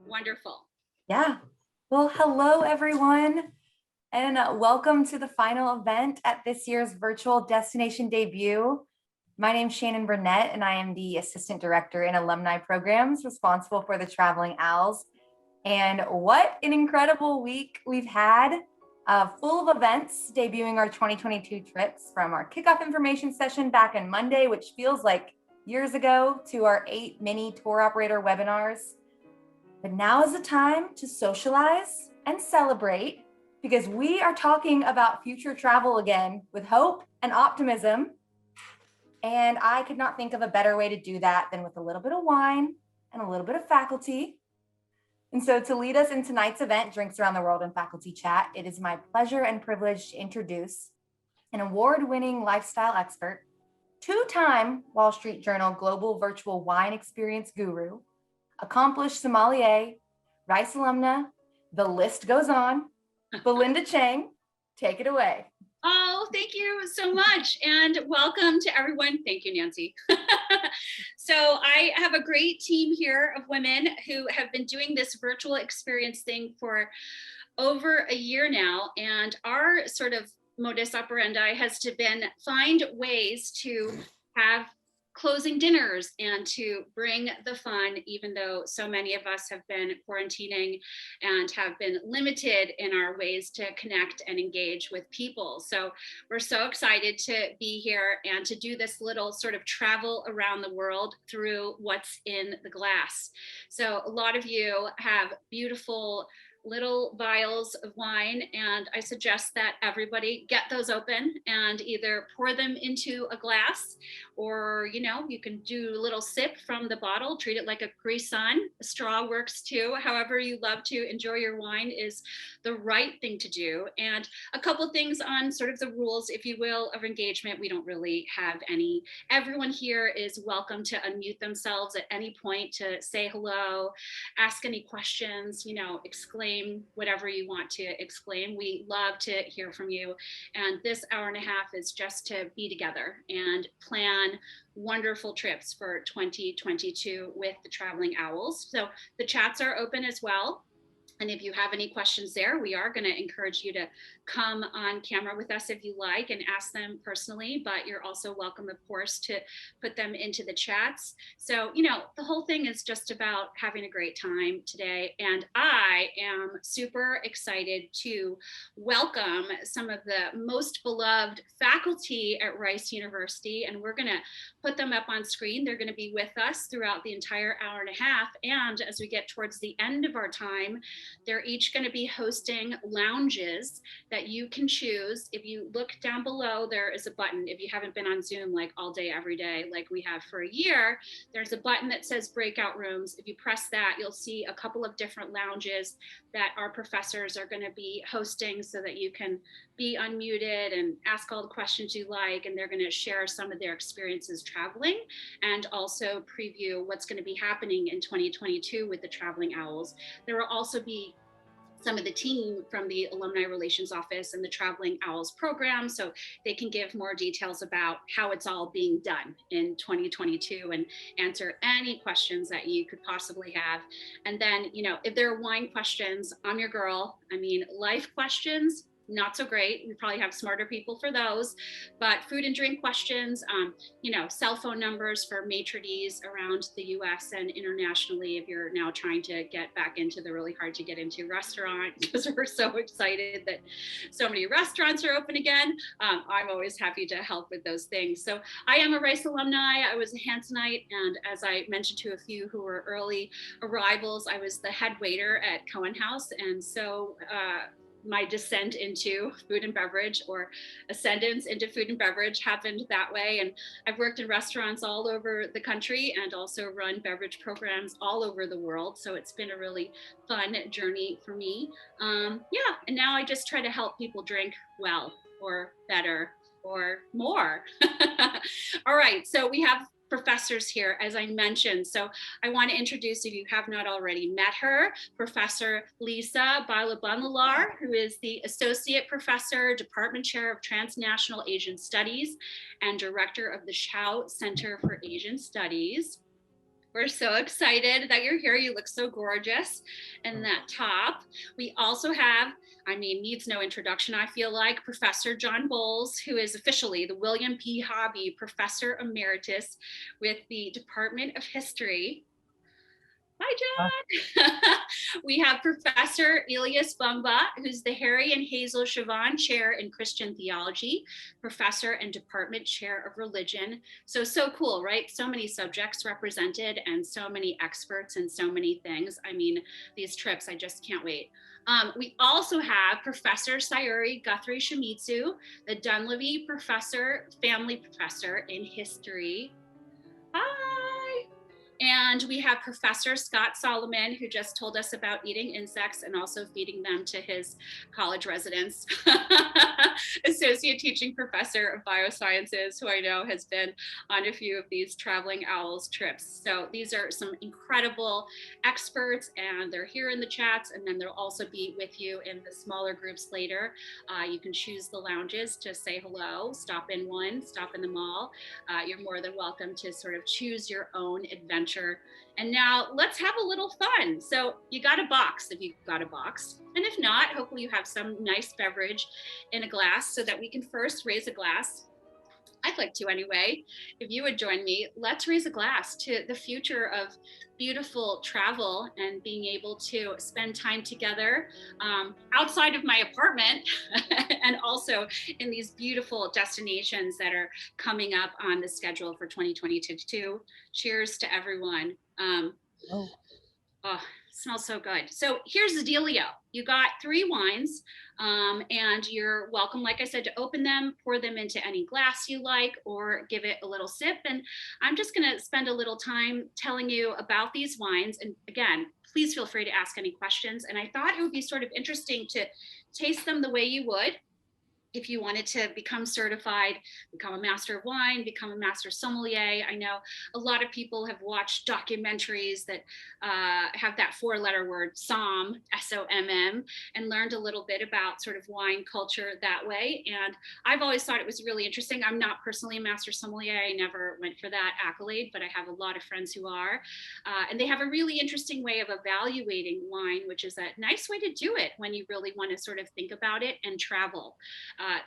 Wonderful. Yeah. Well, hello, everyone, and welcome to the final event at this year's virtual destination debut. My name's Shannon Burnett, and I am the Assistant Director in Alumni Programs responsible for the Traveling Owls. And what an incredible week we've had, full of events debuting our 2022 trips, from our kickoff information session back on Monday, which feels like years ago, to our 8 mini tour operator webinars. But now is the time to socialize and celebrate, because we are talking about future travel again with hope and optimism. And I could not think of a better way to do that than with a little bit of wine and a little bit of faculty. And so, to lead us in tonight's event, Drinks Around the World and Faculty Chat, it is my pleasure and privilege to introduce an award-winning lifestyle expert, two-time Wall Street Journal Global Virtual Wine Experience Guru, accomplished sommelier, Rice alumna, the list goes on. Belinda Chang, take it away. Oh, thank you so much. And welcome to everyone. Thank you, Nancy. So I have a great team here of women who have been doing this virtual experience thing for over a year now. And our sort of modus operandi has been find ways to have closing dinners and to bring the fun, even though so many of us have been quarantining and have been limited in our ways to connect and engage with people. So we're so excited to be here and to do this little sort of travel around the world through what's in the glass. So a lot of you have beautiful little vials of wine, and I suggest that everybody get those open and either pour them into a glass, or you can do a little sip from the bottle, treat it like a croissant. A straw works too. However you love to enjoy your wine is the right thing to do. And a couple things on sort of the rules, if you will, of engagement. We don't really have any. Everyone here is welcome to unmute themselves at any point to say hello, ask any questions, exclaim whatever you want to exclaim. We love to hear from you. And this hour and a half is just to be together and plan wonderful trips for 2022 with the Traveling Owls. So the chats are open as well. And if you have any questions there, we are going to encourage you to come on camera with us if you like and ask them personally, but you're also welcome, of course, to put them into the chats. So, the whole thing is just about having a great time today. And I am super excited to welcome some of the most beloved faculty at Rice University, and we're going to put them up on screen. They're going to be with us throughout the entire hour and a half. And as we get towards the end of our time, they're each going to be hosting lounges that you can choose. If you look down below, there is a button. If you haven't been on Zoom like all day, every day, like we have for a year, there's a button that says Breakout Rooms. If you press that, you'll see a couple of different lounges that our professors are going to be hosting so that you can be unmuted and ask all the questions you like. And they're going to share some of their experiences traveling and also preview what's going to be happening in 2022 with the Traveling Owls. There will also be some of the team from the Alumni Relations Office and the Traveling Owls program, so they can give more details about how it's all being done in 2022 and answer any questions that you could possibly have. And then, if there are wine questions, I'm your girl. Life questions, not so great. We probably have smarter people for those, but food and drink questions, cell phone numbers for maitre d's around the US and internationally if you're now trying to get back into the really hard to get into restaurant, because we're so excited that so many restaurants are open again. I'm always happy to help with those things. So I am a Rice alumni. I was a Hansonite, and as I mentioned to a few who were early arrivals, I was the head waiter at Cohen House, and so my descent into food and beverage, or ascendance into food and beverage, happened that way. And I've worked in restaurants all over the country and also run beverage programs all over the world. So it's been a really fun journey for me. And now I just try to help people drink well, or better, or more. All right, so we have professors here, as I mentioned. So I want to introduce, if you have not already met her, Professor Lisa Balabunlalar, who is the Associate Professor, Department Chair of Transnational Asian Studies, and Director of the Shao Center for Asian Studies. We're so excited that you're here. You look so gorgeous in that top. We also have, I mean, needs no introduction, I feel like, Professor John Bowles, who is officially the William P. Hobby Professor Emeritus with the Department of History. Hi, John. We have Professor Elias Bungba, who's the Harry and Hazel Siobhan Chair in Christian Theology, Professor and Department Chair of Religion. So cool, right? So many subjects represented and so many experts and so many things. I mean, these trips, I just can't wait. We also have Professor Sayuri Guthrie Shimizu, the Dunleavy Professor, Family Professor in History. Hi. And we have Professor Scott Solomon, who just told us about eating insects and also feeding them to his college residents. Associate Teaching Professor of Biosciences, who I know has been on a few of these Traveling Owls trips. So these are some incredible experts, and they're here in the chats, and then they'll also be with you in the smaller groups later. You can choose the lounges to say hello, stop in one, stop in the mall. You're more than welcome to sort of choose your own adventure. And now let's have a little fun. So you got a box if you've got a box. And if not, hopefully you have some nice beverage in a glass so that we can first raise a glass. I'd like to anyway. If you would join me, let's raise a glass to the future of beautiful travel and being able to spend time together outside of my apartment and also in these beautiful destinations that are coming up on the schedule for 2022. Cheers to everyone. Oh, smells so good. So here's the dealio. You got 3 wines and you're welcome, like I said, to open them, pour them into any glass you like, or give it a little sip. And I'm just gonna spend a little time telling you about these wines. And again, please feel free to ask any questions. And I thought it would be sort of interesting to taste them the way you would if you wanted to become certified, become a master of wine, become a master sommelier. I know a lot of people have watched documentaries that have that 4-letter word, SOM, S-O-M-M, and learned a little bit about sort of wine culture that way. And I've always thought it was really interesting. I'm not personally a master sommelier. I never went for that accolade, but I have a lot of friends who are. And they have a really interesting way of evaluating wine, which is a nice way to do it when you really want to sort of think about it and travel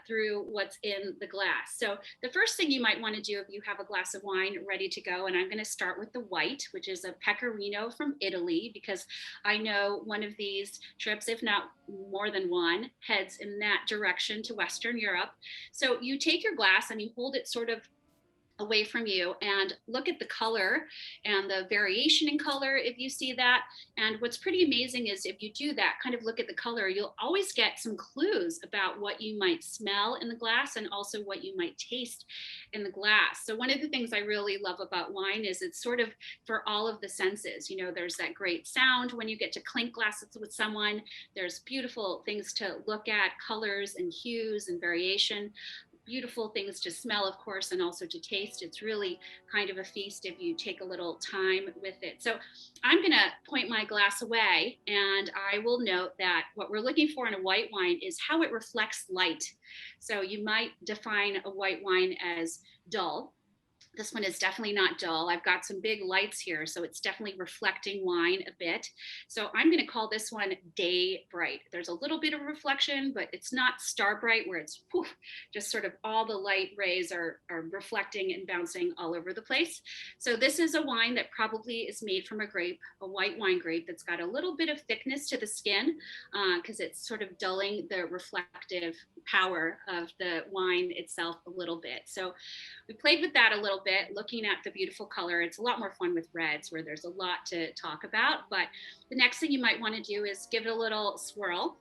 through what's in the glass. So the first thing you might want to do if you have a glass of wine ready to go, and I'm going to start with the white, which is a Pecorino from Italy, because I know one of these trips, if not more than one, heads in that direction to Western Europe. So you take your glass and you hold it sort of away from you and look at the color and the variation in color if you see that. And what's pretty amazing is if you do that, kind of look at the color, you'll always get some clues about what you might smell in the glass and also what you might taste in the glass. So one of the things I really love about wine is it's sort of for all of the senses. You know, there's that great sound when you get to clink glasses with someone. There's beautiful things to look at, colors and hues and variation. Beautiful things to smell, of course, and also to taste. It's really kind of a feast if you take a little time with it. So I'm going to point my glass away, and I will note that what we're looking for in a white wine is how it reflects light. So you might define a white wine as dull. This one is definitely not dull. I've got some big lights here, so it's definitely reflecting wine a bit. So I'm going to call this one day bright. There's a little bit of reflection, but it's not star bright where it's poof, just sort of all the light rays are reflecting and bouncing all over the place. So this is a wine that probably is made from a grape, a white wine grape that's got a little bit of thickness to the skin because it's sort of dulling the reflective power of the wine itself a little bit. So we played with that a little bit, looking at the beautiful color. It's a lot more fun with reds where there's a lot to talk about. But the next thing you might want to do is give it a little swirl.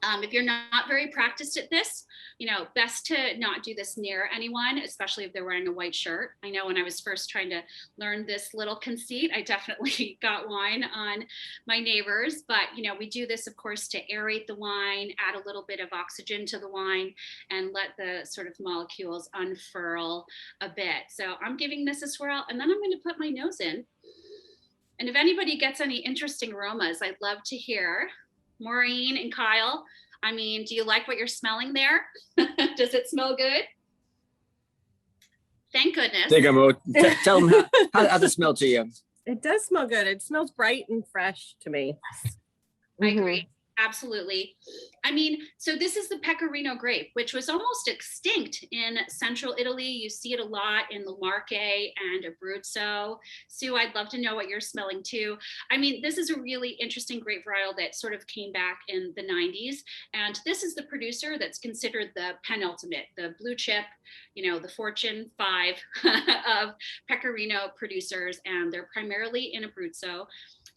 If you're not very practiced at this, you know, best to not do this near anyone, especially if they're wearing a white shirt. I know when I was first trying to learn this little conceit, I definitely got wine on my neighbors, but you know, we do this of course to aerate the wine, add a little bit of oxygen to the wine and let the sort of molecules unfurl a bit. So I'm giving this a swirl and then I'm going to put my nose in. And if anybody gets any interesting aromas, I'd love to hear. Maureen and Kyle, I mean, do you like what you're smelling there? Does it smell good? Thank goodness. There you go, Mo. Tell them how does it smell to you? It does smell good. It smells bright and fresh to me. Yes, I agree. Absolutely. I mean, so this is the Pecorino grape, which was almost extinct in central Italy. You see it a lot in the Marche and Abruzzo. Sue, I'd love to know what you're smelling too. I mean, this is a really interesting grape varietal that sort of came back in the 90s. And this is the producer that's considered the penultimate, the blue chip, you know, the Fortune 5 of Pecorino producers. And they're primarily in Abruzzo.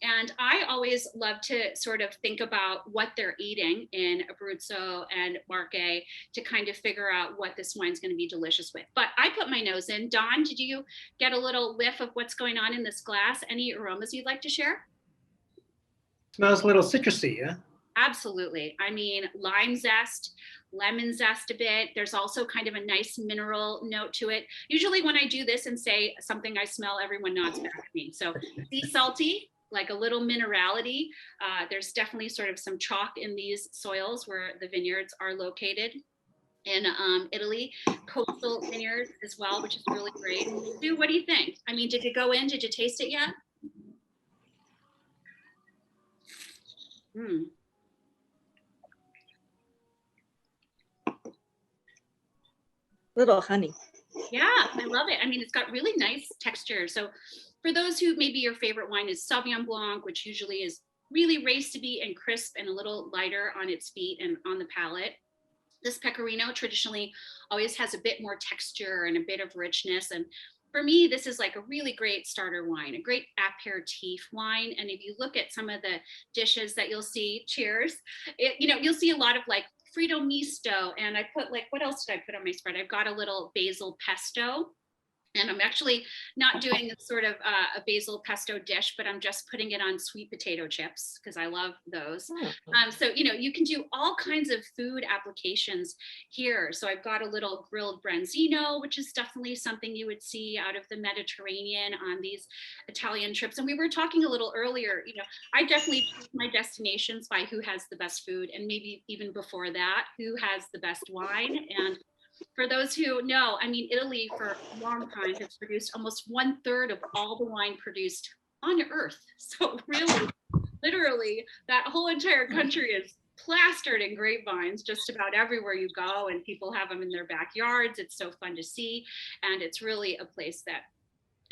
And I always love to sort of think about what they're eating in Abruzzo and Marche to kind of figure out what this wine's going to be delicious with. But I put my nose in. Dawn, did you get a little whiff of what's going on in this glass? Any aromas you'd like to share? Smells a little citrusy, yeah? Absolutely. I mean, lime zest, lemon zest a bit. There's also kind of a nice mineral note to it. Usually when I do this and say something I smell, everyone nods back at me. So sea salty, like a little minerality. There's definitely sort of some chalk in these soils where the vineyards are located in Italy, coastal vineyards as well, which is really great. Sue, what do you think? I mean, did you go in? Did you taste it yet? Little honey. Yeah, I love it. I mean, it's got really nice texture. So for those who maybe your favorite wine is Sauvignon Blanc, which usually is really raised to be and crisp and a little lighter on its feet and on the palate, this Pecorino traditionally always has a bit more texture and a bit of richness. And for me, this is like a really great starter wine, a great aperitif wine. And if you look at some of the dishes that you'll see, cheers, you'll see a lot of like Frito misto, and I put like, what else did I put on my spread? I've got a little basil pesto. And I'm actually not doing sort of a basil pesto dish, but I'm just putting it on sweet potato chips because I love those. So, you can do all kinds of food applications here. So I've got a little grilled branzino, which is definitely something you would see out of the Mediterranean on these Italian trips. And we were talking a little earlier, I definitely choose my destinations by who has the best food, and maybe even before that, who has the best wine. And for those who know, I mean, Italy for a long time has produced almost 1/3 of all the wine produced on Earth. So really, literally, that whole entire country is plastered in grapevines just about everywhere you go, and people have them in their backyards. It's so fun to see, and it's really a place that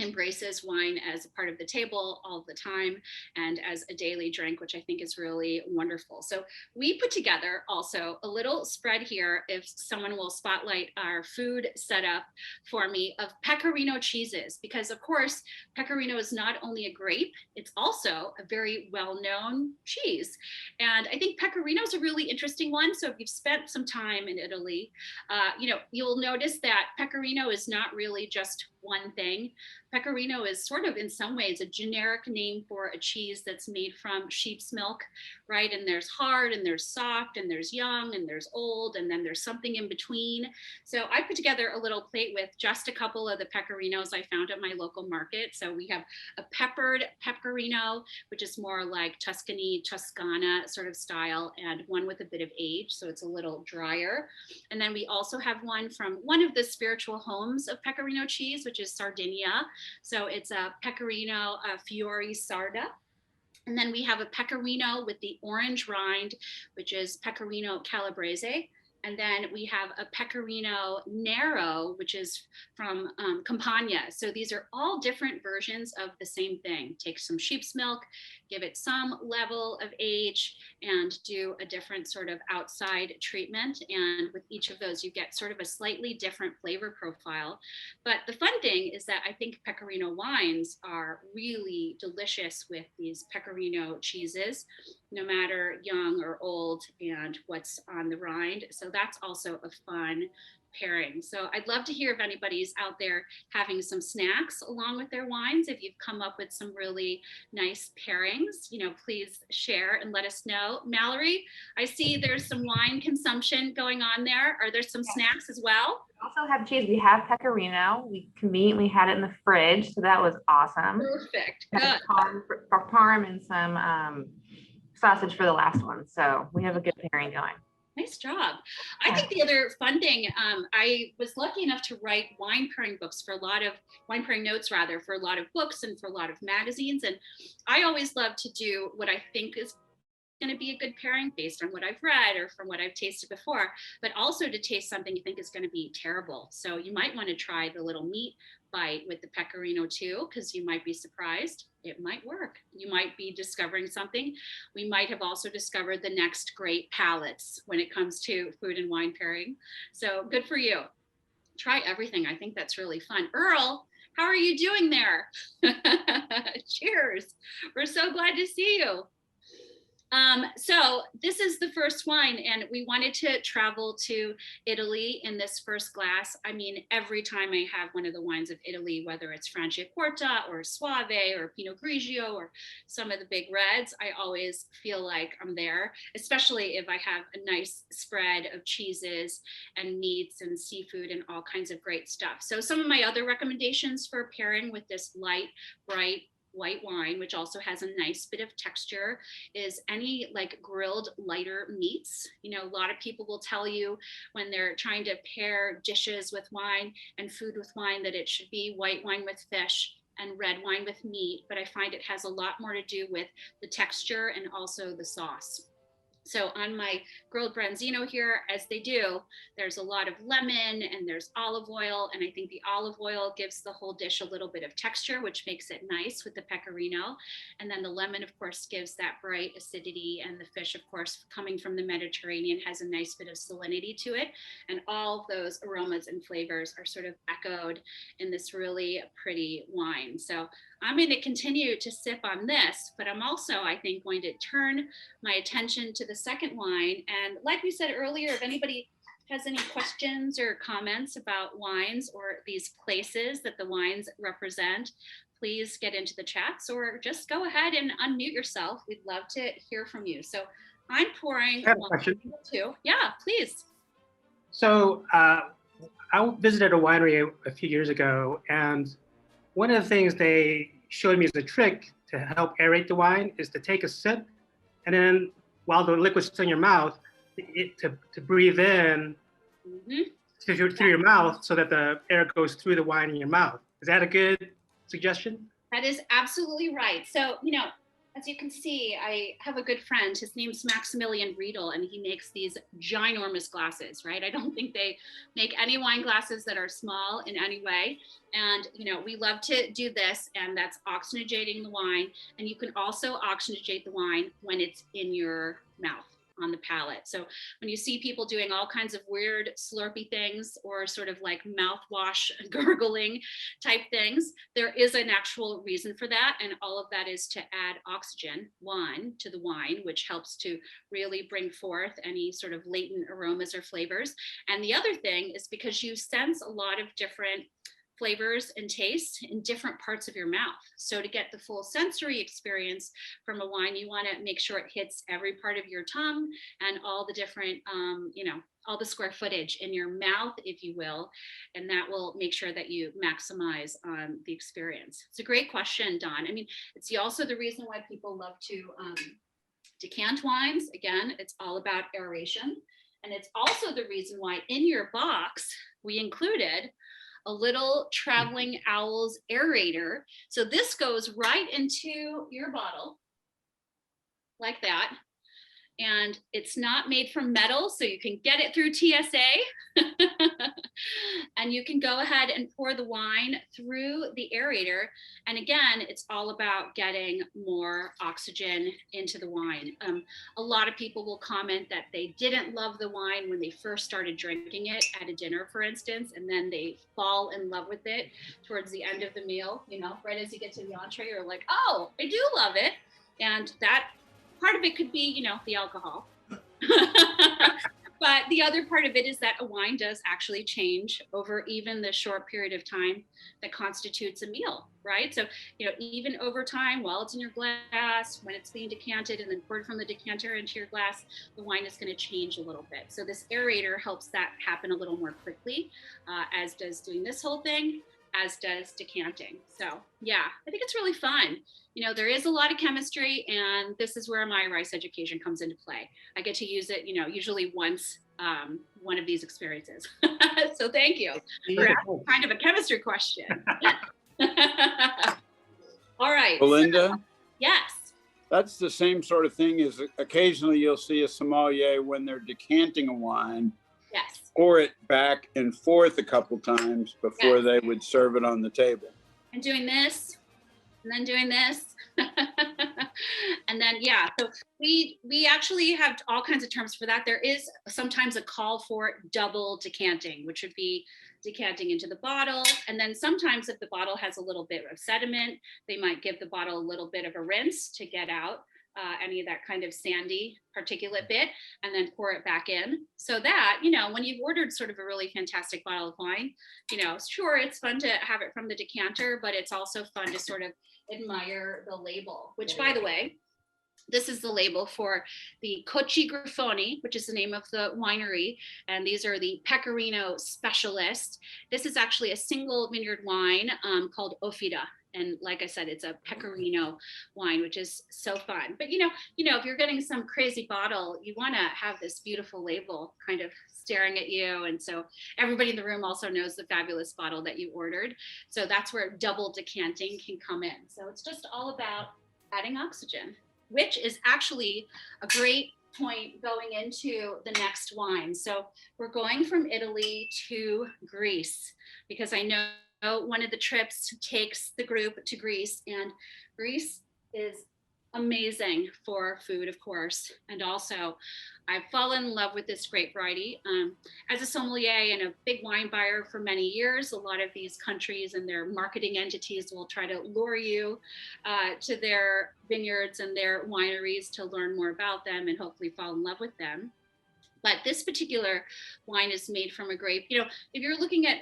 embraces wine as a part of the table all the time and as a daily drink, which I think is really wonderful. So we put together also a little spread here, if someone will spotlight our food setup for me, of Pecorino cheeses, because of course, Pecorino is not only a grape, it's also a very well-known cheese. And I think Pecorino is a really interesting one. So if you've spent some time in Italy, you'll notice that Pecorino is not really just one thing. Pecorino is sort of in some ways a generic name for a cheese that's made from sheep's milk, right? And there's hard and there's soft and there's young and there's old and then there's something in between. So I put together a little plate with just a couple of the Pecorinos I found at my local market. So we have a peppered Pecorino, which is more like Tuscany, Toscana sort of style, and one with a bit of age, so it's a little drier. And then we also have one from one of the spiritual homes of Pecorino cheese, which is Sardinia. So it's a Pecorino Fiori Sarda. And then we have a Pecorino with the orange rind, which is Pecorino Calabrese. And then we have a Pecorino Nero, which is from Campania. So these are all different versions of the same thing. Take some sheep's milk, give it some level of age, and do a different sort of outside treatment. And with each of those, you get sort of a slightly different flavor profile. But the fun thing is that I think Pecorino wines are really delicious with these Pecorino cheeses, no matter young or old, and what's on the rind. So that's also a fun pairing. So I'd love to hear if anybody's out there having some snacks along with their wines. If you've come up with some really nice pairings, please share and let us know. Mallory, I see there's some wine consumption going on there. Are there some snacks as well? We also have cheese. We have Pecorino. We conveniently had it in the fridge, so that was awesome. Perfect. Good. Parm and some sausage for the last one. So we have a good pairing going. Nice job. I think the other fun thing, I was lucky enough to write wine pairing books for a lot of wine pairing notes rather for a lot of books and for a lot of magazines. And I always love to do what I think is going to be a good pairing based on what I've read or from what I've tasted before, but also to taste something you think is going to be terrible. So you might want to try the little meat bite with the pecorino too, because you might be surprised. It might work. You might be discovering something. We might have also discovered the next great palates when it comes to food and wine pairing. So good for you. Try everything. I think that's really fun. Earl, how are you doing there? Cheers. We're so glad to see you. So this is the first wine, and we wanted to travel to Italy in this first glass. I mean, every time I have one of the wines of Italy, whether it's Franciacorta or Soave or Pinot Grigio or some of the big reds, I always feel like I'm there, especially if I have a nice spread of cheeses and meats and seafood and all kinds of great stuff. So some of my other recommendations for pairing with this light, bright, white wine, which also has a nice bit of texture, is any like grilled lighter meats. You know, a lot of people will tell you when they're trying to pair dishes with wine and food with wine that it should be white wine with fish and red wine with meat, but I find it has a lot more to do with the texture and also the sauce. So on my grilled branzino here, as they do, there's a lot of lemon and there's olive oil. And I think the olive oil gives the whole dish a little bit of texture, which makes it nice with the pecorino. And then the lemon, of course, gives that bright acidity. And the fish, of course, coming from the Mediterranean, has a nice bit of salinity to it. And all of those aromas and flavors are sort of echoed in this really pretty wine. So I'm going to continue to sip on this, but I'm also, I think, going to turn my attention to the second wine. And like we said earlier, if anybody has any questions or comments about wines or these places that the wines represent, please get into the chats or just go ahead and unmute yourself. We'd love to hear from you. So I'm pouring I have a question. too. Yeah, please. So I visited a winery a few years ago, and one of the things they showed me as a trick to help aerate the wine is to take a sip, and then while the liquid's still in your mouth, to breathe in through your mouth so that the air goes through the wine in your mouth. Is that a good suggestion? That is absolutely right. So, you know, as you can see, I have a good friend. His name's Maximilian Riedel, and he makes these ginormous glasses, right? I don't think they make any wine glasses that are small in any way. And, you know, we love to do this, and that's oxygenating the wine. And you can also oxygenate the wine when it's in your mouth on the palate. So when you see people doing all kinds of weird slurpy things or sort of like mouthwash gurgling type things, there is an actual reason for that. And all of that is to add oxygen, one, to the wine, which helps to really bring forth any sort of latent aromas or flavors. And the other thing is because you sense a lot of different flavors and tastes in different parts of your mouth. So to get the full sensory experience from a wine, you want to make sure it hits every part of your tongue and all the different, you know, all the square footage in your mouth, if you will, and that will make sure that you maximize the experience. It's a great question, Don. I mean, it's also the reason why people love to decant wines. Again, it's all about aeration. And it's also the reason why in your box, we included a little traveling owl's aerator. So this goes right into your bottle like that. And it's not made from metal, so you can get it through TSA. And you can go ahead and pour the wine through the aerator. And again, it's all about getting more oxygen into the wine. A lot of people will comment that they didn't love the wine when they first started drinking it at a dinner, for instance, and then they fall in love with it towards the end of the meal. You know, right as you get to the entree, you're like, oh, I do love it. And that part of it could be, you know, the alcohol. But the other part of it is that a wine does actually change over even the short period of time that constitutes a meal, right? So, you know, even over time, while it's in your glass, when it's being decanted and then poured from the decanter into your glass, the wine is going to change a little bit. So this aerator helps that happen a little more quickly, as does doing this whole thing. as does decanting. So yeah, I think it's really fun. You know, there is a lot of chemistry, and this is where my rice education comes into play. I get to use it, you know, usually once one of these experiences. So thank you. You're asking kind of a chemistry question. All right. Belinda, Yes. that's the same sort of thing as occasionally you'll see a sommelier when they're decanting a wine, Yes. pour it back and forth a couple times before Yes. they would serve it on the table. And doing this, and then doing this. And then, yeah, so we actually have all kinds of terms for that. There is sometimes a call for double decanting, which would be decanting into the bottle. And then sometimes if the bottle has a little bit of sediment, they might give the bottle a little bit of a rinse to get out any of that kind of sandy particulate bit, and then pour it back in. So that, you know, when you've ordered sort of a really fantastic bottle of wine, you know, sure, it's fun to have it from the decanter, but it's also fun to sort of admire the label, which, by the way, this is the label for the Cocci Grifoni, which is the name of the winery. And these are the Pecorino specialists. This is actually a single vineyard wine called Ofida. And like I said, it's a Pecorino wine, which is so fun. But you know, if you're getting some crazy bottle, you want to have this beautiful label kind of staring at you. And so everybody in the room also knows the fabulous bottle that you ordered. So that's where double decanting can come in. So it's just all about adding oxygen, which is actually a great point going into the next wine. So we're going from Italy to Greece, because I know one of the trips takes the group to Greece, and Greece is amazing for food, of course. And also I've fallen in love with this grape variety. As a sommelier and a big wine buyer for many years, a lot of these countries and their marketing entities will try to lure you to their vineyards and their wineries to learn more about them and hopefully fall in love with them. But this particular wine is made from a grape. You know, if you're looking at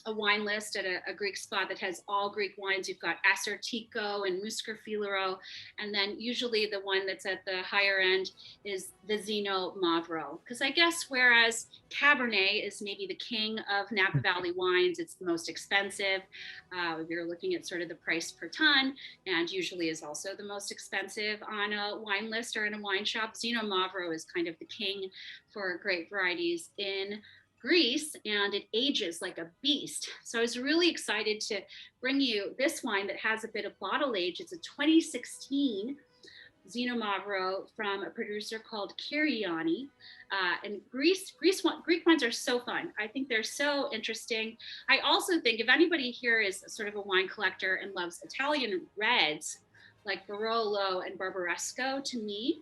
a wine list at a Greek spot that has all Greek wines, you've got Acertico and Muscofilero, and then usually the one that's at the higher end is the Zino Mavro. Because I guess whereas Cabernet is maybe the king of Napa Valley wines, it's the most expensive. If you're looking at sort of the price per ton, and usually is also the most expensive on a wine list or in a wine shop, Zino Mavro is kind of the king for grape varieties in Greece, and it ages like a beast. So I was really excited to bring you this wine that has a bit of bottle age. It's a 2016 Zino Mavro from a producer called Kyriani. And Greek wines are so fun. I think they're so interesting. I also think if anybody here is sort of a wine collector and loves Italian reds like Barolo and Barbaresco, to me,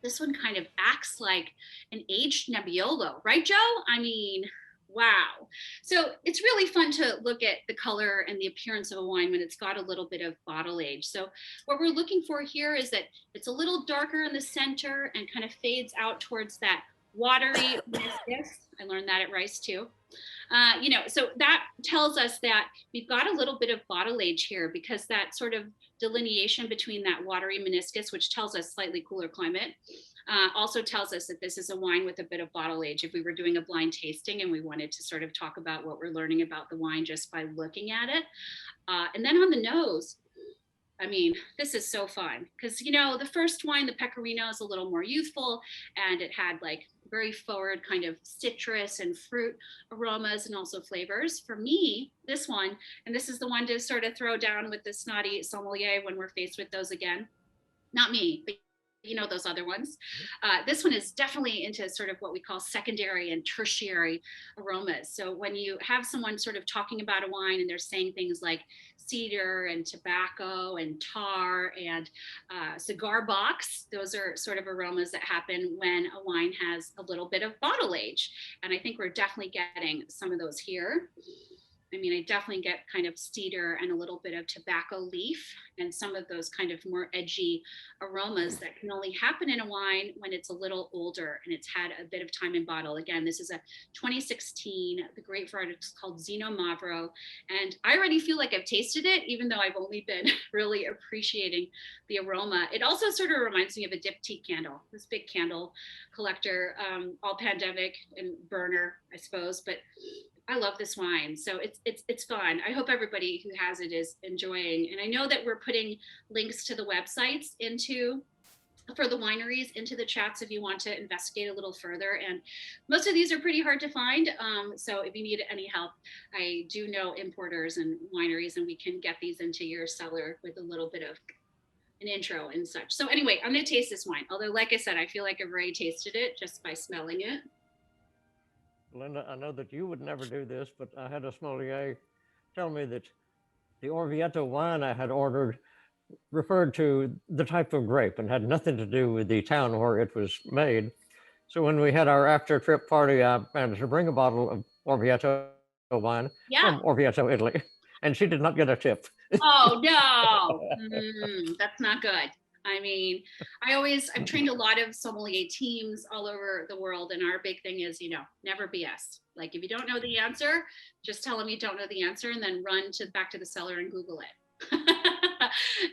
this one kind of acts like an aged Nebbiolo, right, Joe? I mean, wow. So it's really fun to look at the color and the appearance of a wine when it's got a little bit of bottle age. So what we're looking for here is that it's a little darker in the center and kind of fades out towards that watery meniscus. I learned that at Rice too. You know, so that tells us that we've got a little bit of bottle age here, because that sort of delineation between that watery meniscus, which tells us slightly cooler climate, also tells us that this is a wine with a bit of bottle age. If we were doing a blind tasting and we wanted to sort of talk about what we're learning about the wine just by looking at it. And then on the nose, I mean, this is so fun because, you know, the first wine, the Pecorino, is a little more youthful, and it had like very forward kind of citrus and fruit aromas and also flavors. For me, this one, and this is the one to sort of throw down with the snotty sommelier when we're faced with those again. Not me, but you know, those other ones. This one is definitely into sort of what we call secondary and tertiary aromas. So when you have someone sort of talking about a wine and they're saying things like cedar and tobacco and tar and cigar box, those are sort of aromas that happen when a wine has a little bit of bottle age. And I think we're definitely getting some of those here. I mean, I definitely get kind of cedar and a little bit of tobacco leaf and some of those kind of more edgy aromas that can only happen in a wine when it's a little older and it's had a bit of time in bottle. Again, this is a 2016, the grape variety is called Zino Mavro. And I already feel like I've tasted it, even though I've only been really appreciating the aroma. It also sort of reminds me of a diptyque candle, this big candle collector, all pandemic and burner, I suppose. But I love this wine. So it's fun. I hope everybody who has it is enjoying. And I know that we're putting links to the websites for the wineries into the chats if you want to investigate a little further. And most of these are pretty hard to find. So if you need any help, I do know importers and wineries, and we can get these into your cellar with a little bit of an intro and such. So anyway, I'm going to taste this wine. Although, like I said, I feel like I've already tasted it just by smelling it. Linda, I know that you would never do this, but I had a sommelier tell me that the Orvieto wine I had ordered referred to the type of grape and had nothing to do with the town where it was made. So when we had our after trip party, I managed to bring a bottle of Orvieto wine from Orvieto, Italy, and she did not get a tip. Oh no, that's not good. I mean, I've trained a lot of sommelier teams all over the world, and our big thing is, never BS. Like if you don't know the answer, just tell them you don't know the answer, and then run back to the cellar and Google it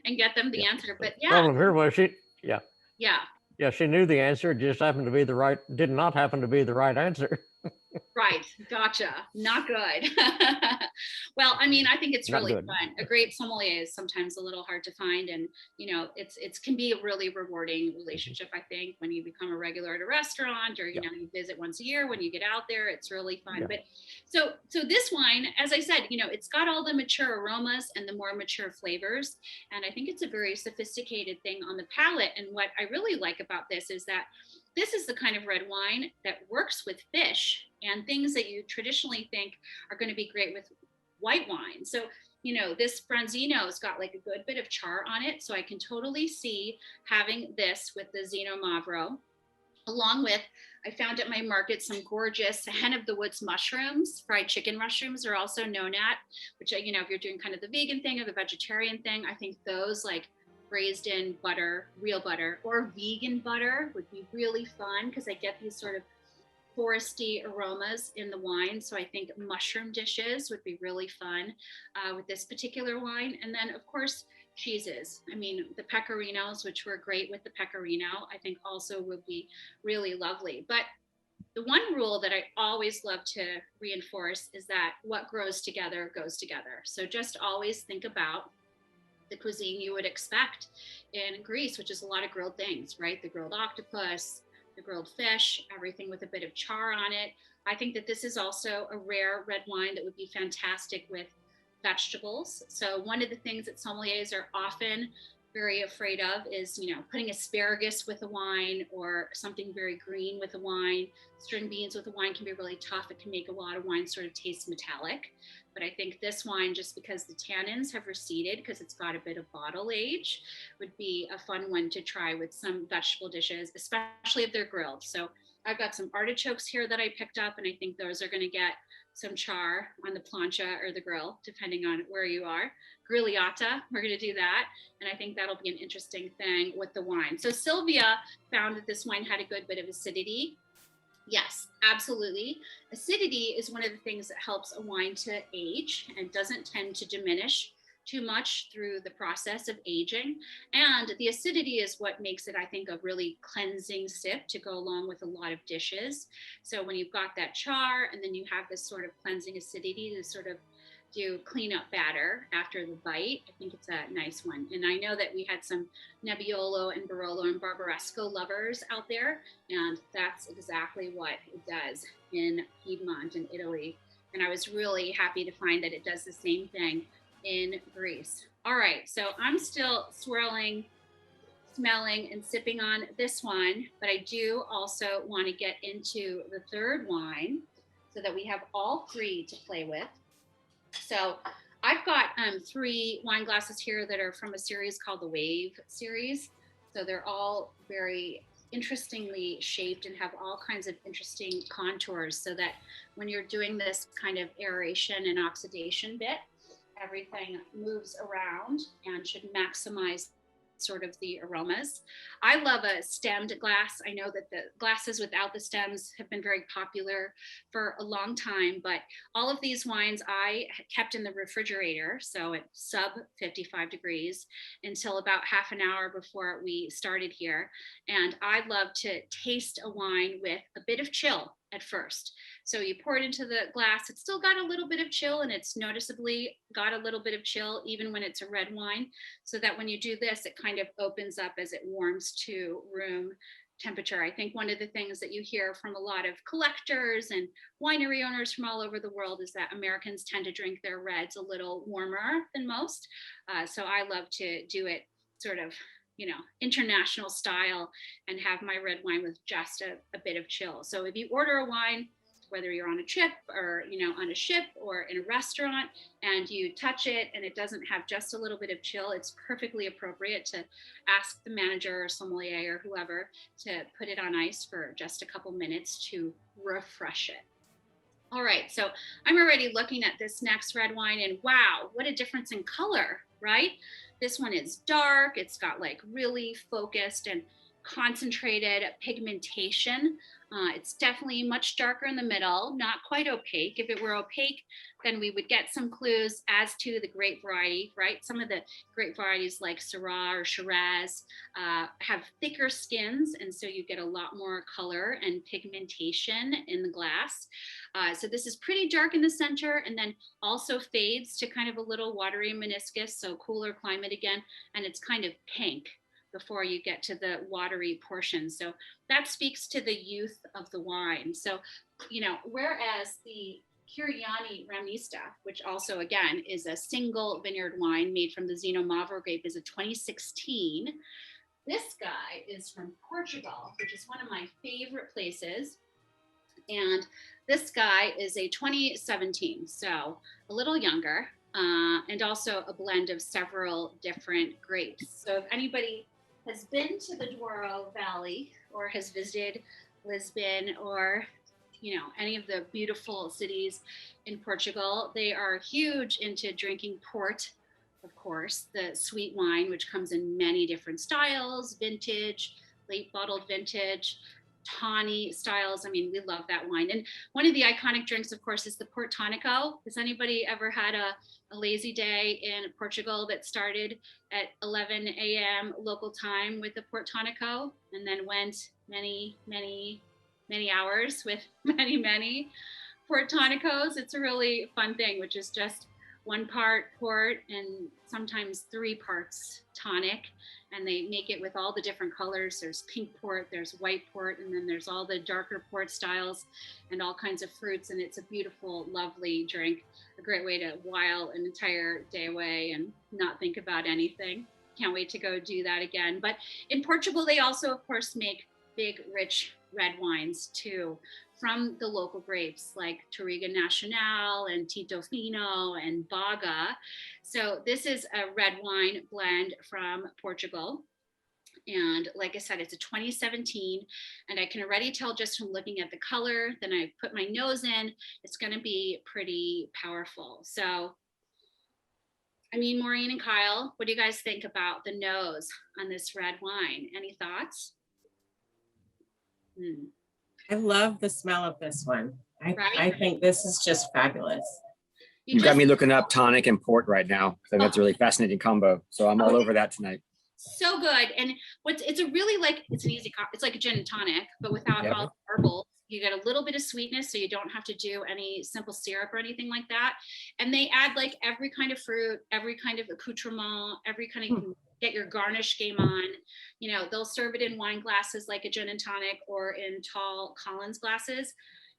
and get them the answer. But yeah, problem here was she knew the answer. It just happened to be did not happen to be the right answer. Right. Gotcha. Not good. Well, I mean, I think it's really fun. A great sommelier is sometimes a little hard to find. And, it can be a really rewarding relationship, I think, when you become a regular at a restaurant or, you visit once a year. When you get out there, it's really fun. But so this wine, as I said, it's got all the mature aromas and the more mature flavors. And I think it's a very sophisticated thing on the palate. And what I really like about this is that this is the kind of red wine that works with fish and things that you traditionally think are going to be great with white wine. So, this Branzino's got like a good bit of char on it. So I can totally see having this with the Zino Mavro, along with, I found at my market some gorgeous hen of the woods mushrooms. Fried chicken mushrooms are also known at, which, if you're doing kind of the vegan thing or the vegetarian thing, I think those like braised in butter, real butter, or vegan butter would be really fun because I get these sort of foresty aromas in the wine. So I think mushroom dishes would be really fun with this particular wine. And then, of course, cheeses. I mean, the pecorinos, which were great with the pecorino, I think also would be really lovely. But the one rule that I always love to reinforce is that what grows together goes together. So just always think about the cuisine you would expect in Greece, which is a lot of grilled things, right? The grilled octopus, the grilled fish, everything with a bit of char on it. I think that this is also a rare red wine that would be fantastic with vegetables. So one of the things that sommeliers are often very afraid of is, putting asparagus with a wine or something very green with a wine. String beans with a wine can be really tough. It can make a lot of wine sort of taste metallic. But I think this wine, just because the tannins have receded, because it's got a bit of bottle age, would be a fun one to try with some vegetable dishes, especially if they're grilled. So I've got some artichokes here that I picked up, and I think those are going to get some char on the plancha or the grill, depending on where you are. Grigliata, we're going to do that. And I think that'll be an interesting thing with the wine. So Sylvia found that this wine had a good bit of acidity. Yes, absolutely. Acidity is one of the things that helps a wine to age and doesn't tend to diminish too much through the process of aging. And the acidity is what makes it, I think, a really cleansing sip to go along with a lot of dishes. So when you've got that char and then you have this sort of cleansing acidity to sort of do cleanup batter after the bite, I think it's a nice one. And I know that we had some Nebbiolo and Barolo and Barbaresco lovers out there, and that's exactly what it does in Piedmont in Italy. And I was really happy to find that it does the same thing in Greece. All right, so I'm still swirling, smelling, and sipping on this one, but I do also want to get into the third wine so that we have all three to play with. So I've got 3 wine glasses here that are from a series called the Wave series. So they're all very interestingly shaped and have all kinds of interesting contours so that when you're doing this kind of aeration and oxidation bit, everything moves around and should maximize sort of the aromas. I love a stemmed glass. I know that the glasses without the stems have been very popular for a long time, but all of these wines I kept in the refrigerator, so at sub 55 degrees until about half an hour before we started here. And I love to taste a wine with a bit of chill at first. So you pour it into the glass. It's still got a little bit of chill, and it's noticeably got a little bit of chill even when it's a red wine, so that when you do this, it kind of opens up as it warms to room temperature. I think one of the things that you hear from a lot of collectors and winery owners from all over the world is that Americans tend to drink their reds a little warmer than most. So I love to do it sort of, international style and have my red wine with just a bit of chill. So if you order a wine, whether you're on a trip or, on a ship or in a restaurant, and you touch it and it doesn't have just a little bit of chill, it's perfectly appropriate to ask the manager or sommelier or whoever to put it on ice for just a couple minutes to refresh it. All right, so I'm already looking at this next red wine, and wow, what a difference in color, right? This one is dark. It's got like really focused and concentrated pigmentation. It's definitely much darker in the middle, not quite opaque. If it were opaque, then we would get some clues as to the grape variety, right? Some of the grape varieties like Syrah or Shiraz have thicker skins, and so you get a lot more color and pigmentation in the glass. So this is pretty dark in the center, and then also fades to kind of a little watery meniscus, so cooler climate again, and it's kind of pink before you get to the watery portion. So that speaks to the youth of the wine. So, whereas the Curiani Ramista, which also again is a single vineyard wine made from the Xinomavro grape, is a 2016. This guy is from Portugal, which is one of my favorite places. And this guy is a 2017, so a little younger, and also a blend of several different grapes. So if anybody has been to the Douro Valley or has visited Lisbon or, any of the beautiful cities in Portugal, they are huge into drinking port, of course, the sweet wine, which comes in many different styles, vintage, late bottled vintage, tawny styles. I mean, we love that wine. And one of the iconic drinks, of course, is the Port Tonico. Has anybody ever had a lazy day in Portugal that started at 11 a.m. local time with the Port Tonico and then went many, many, many hours with many, many Port Tonicos? It's a really fun thing, which is just 1 part port and sometimes 3 parts tonic. And they make it with all the different colors. There's pink port, there's white port, and then there's all the darker port styles and all kinds of fruits. And it's a beautiful, lovely drink, a great way to while an entire day away and not think about anything. Can't wait to go do that again. But in Portugal, they also, of course, make big, rich red wines too, from the local grapes like Touriga Nacional and Tinto Fino and Baga. So this is a red wine blend from Portugal. And like I said, it's a 2017, and I can already tell just from looking at the color, then I put my nose in, it's gonna be pretty powerful. So, I mean, Maureen and Kyle, what do you guys think about the nose on this red wine? Any thoughts? I love the smell of this one. I Right? think this is just fabulous. You've got me looking up tonic and port right now. I think that's a really fascinating combo. So I'm all over that tonight. So good. And it's a really it's an easy, it's like a gin and tonic, but without Yep. all the herbals. You get a little bit of sweetness, so you don't have to do any simple syrup or anything like that. And they add like every kind of fruit, every kind of accoutrement, every kind of, get your garnish game on. They'll serve it in wine glasses like a gin and tonic or in tall Collins glasses.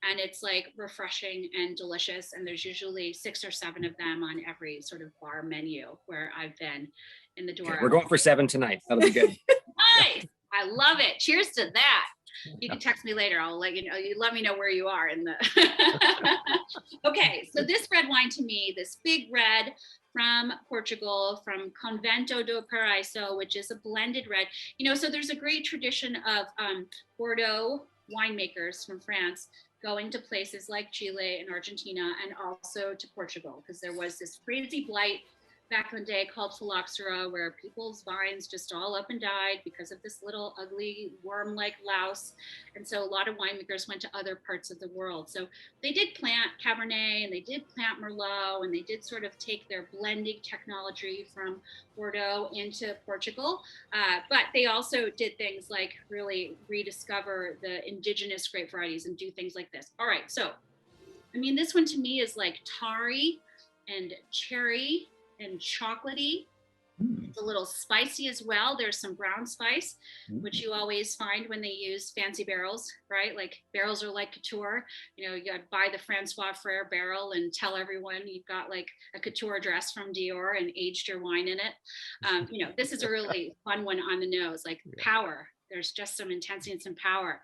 And it's like refreshing and delicious. And there's usually 6 or 7 of them on every sort of bar menu where I've been in the Douro. We're going for 7 tonight. That'll be good. Nice. I love it. Cheers to that. You can text me later. I'll let you know. You let me know where you are in the. Okay, so this red wine to me, this big red from Portugal, from Convento do Paraíso, which is a blended red. So there's a great tradition of Bordeaux winemakers from France going to places like Chile and Argentina and also to Portugal, because there was this crazy blight back in the day called phylloxera, where people's vines just all up and died because of this little ugly worm-like louse. And so a lot of winemakers went to other parts of the world. So they did plant Cabernet and they did plant Merlot, and they did sort of take their blending technology from Bordeaux into Portugal. But they also did things like really rediscover the indigenous grape varieties and do things like this. All right, so I mean, this one to me is like tarry and cherry and chocolatey. It's a little spicy as well. There's some brown spice, which you always find when they use fancy barrels, right? Like barrels are like couture. You know, you got to buy the Francois Frere barrel and tell everyone you've got like a couture dress from Dior and aged your wine in it. You know, this is a really fun one on the nose, like power. There's just some intensity and some power.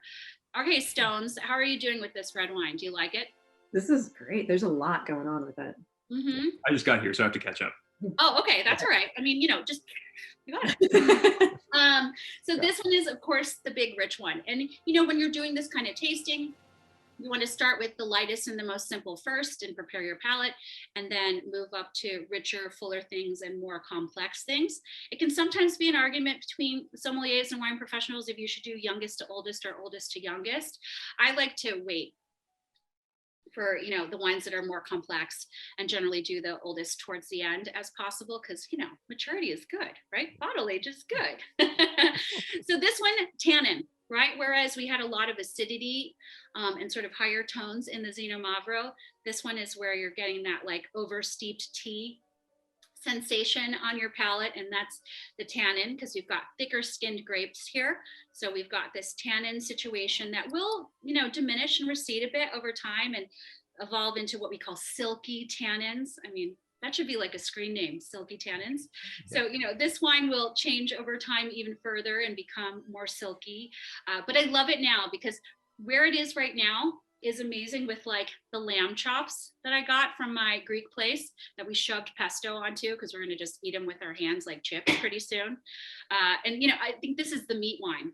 Okay, Stones, how are you doing with this red wine? Do you like it? This is great. There's a lot going on with it. I just got here, so I have to catch up. Oh, okay, that's all right. I mean, you know, just you got it. So this one is, of course, the big rich one. And you know, when you're doing this kind of tasting, you want to start with the lightest and the most simple first and prepare your palate, and then move up to richer, fuller things and more complex things. It can sometimes be an argument between sommeliers and wine professionals if you should do youngest to oldest or oldest to youngest. I like to wait for, you know, the wines that are more complex and generally do the oldest towards the end as possible, because, you know, maturity is good, right? Bottle age is good. So this one, tannin, right? Whereas we had a lot of acidity and sort of higher tones in the Zino Mavro, this one is where you're getting that like over-steeped tea sensation on your palate, and that's the tannin, because we've got thicker skinned grapes here. So we've got this tannin situation that will, you know, diminish and recede a bit over time and evolve into what we call silky tannins. I mean, that should be like a screen name, silky tannins. So, you know, this wine will change over time even further and become more silky. But I love it now because where it is right now is amazing with like the lamb chops that I got from my Greek place that we shoved pesto onto because we're going to just eat them with our hands like chips pretty soon. And, you know, I think this is the meat wine.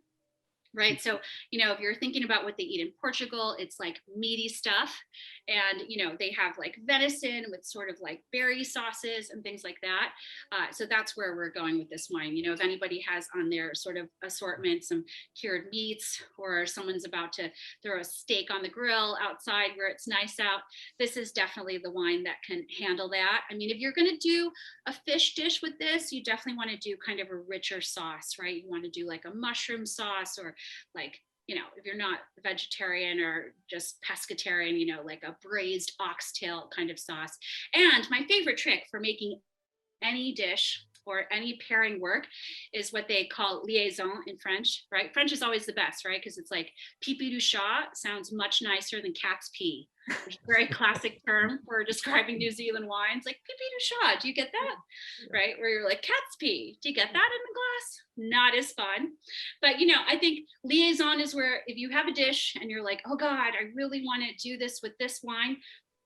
Right. So, you know, if you're thinking about what they eat in Portugal, it's like meaty stuff. And, you know, they have like venison with sort of like berry sauces and things like that. So that's where we're going with this wine. You know, if anybody has on their sort of assortment some cured meats, or someone's about to throw a steak on the grill outside where it's nice out, this is definitely the wine that can handle that. I mean, if you're going to do a fish dish with this, you definitely want to do kind of a richer sauce, right? You want to do like a mushroom sauce, or like, you know, if you're not vegetarian or just pescatarian, you know, like a braised oxtail kind of sauce. And my favorite trick for making any dish or any pairing work is what they call liaison in French, right? French is always the best, right? Because it's like pipi du chat sounds much nicer than cat's pee. It's a very classic term for describing New Zealand wines, like pipi du chat. Do you get that? Right? Where you're like, cat's pee. Do you get that in the glass? Not as fun. But, you know, I think liaison is where if you have a dish and you're like, oh God, I really want to do this with this wine,